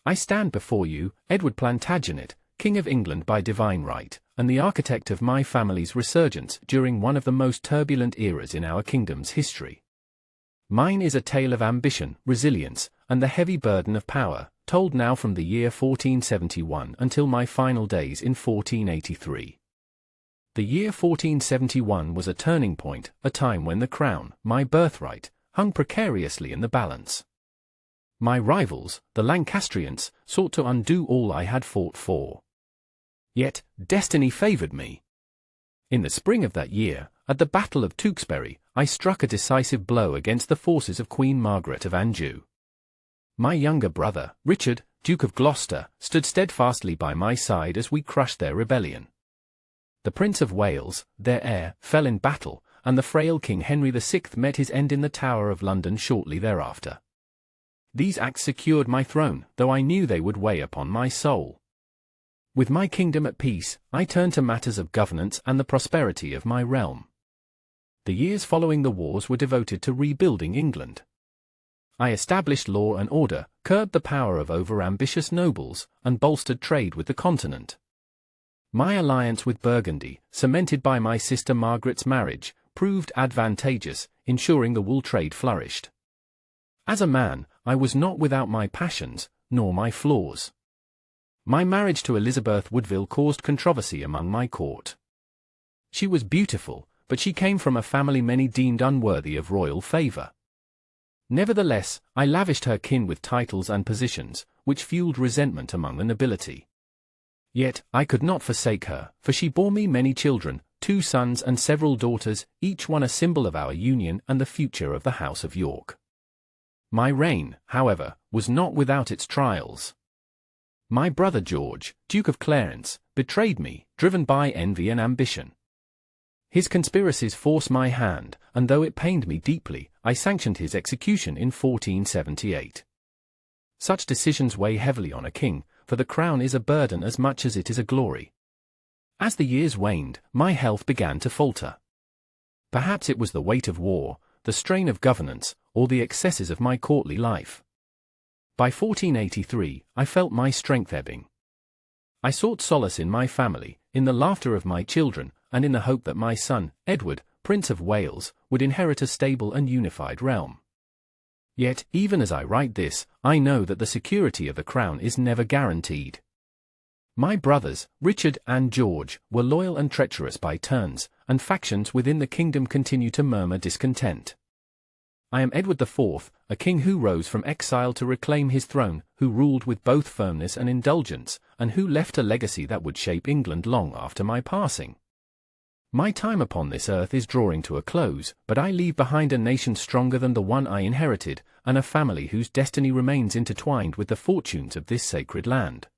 I stand before you, Edward Plantagenet, King of England by divine right, and the architect of my family's resurgence during one of the most turbulent eras in our kingdom's history. Mine is a tale of ambition, resilience, and the heavy burden of power, told now from the year 1471 until my final days in 1483. The year 1471 was a turning point, a time when the crown, my birthright, hung precariously in the balance. My rivals, the Lancastrians, sought to undo all I had fought for. Yet, destiny favoured me. In the spring of that year, at the Battle of Tewkesbury, I struck a decisive blow against the forces of Queen Margaret of Anjou. My younger brother, Richard, Duke of Gloucester, stood steadfastly by my side as we crushed their rebellion. The Prince of Wales, their heir, fell in battle, and the frail King Henry VI met his end in the Tower of London shortly thereafter. These acts secured my throne, though I knew they would weigh upon my soul. With my kingdom at peace, I turned to matters of governance and the prosperity of my realm. The years following the wars were devoted to rebuilding England. I established law and order, curbed the power of over-ambitious nobles, and bolstered trade with the continent. My alliance with Burgundy, cemented by my sister Margaret's marriage, proved advantageous, ensuring the wool trade flourished. As a man, I was not without my passions, nor my flaws. My marriage to Elizabeth Woodville caused controversy among my court. She was beautiful, but she came from a family many deemed unworthy of royal favour. Nevertheless, I lavished her kin with titles and positions, which fueled resentment among the nobility. Yet, I could not forsake her, for she bore me many children, 2 sons and several daughters, each one a symbol of our union and the future of the House of York. My reign, however, was not without its trials. My brother George, Duke of Clarence, betrayed me, driven by envy and ambition. His conspiracies forced my hand, and though it pained me deeply, I sanctioned his execution in 1478. Such decisions weigh heavily on a king, for the crown is a burden as much as it is a glory. As the years waned, my health began to falter. Perhaps it was the weight of war, the strain of governance, or the excesses of my courtly life. By 1483, I felt my strength ebbing. I sought solace in my family, in the laughter of my children, and in the hope that my son, Edward, Prince of Wales, would inherit a stable and unified realm. Yet, even as I write this, I know that the security of the crown is never guaranteed. My brothers, Richard and George, were loyal and treacherous by turns, and factions within the kingdom continue to murmur discontent. I am Edward IV, a king who rose from exile to reclaim his throne, who ruled with both firmness and indulgence, and who left a legacy that would shape England long after my passing. My time upon this earth is drawing to a close, but I leave behind a nation stronger than the one I inherited, and a family whose destiny remains intertwined with the fortunes of this sacred land.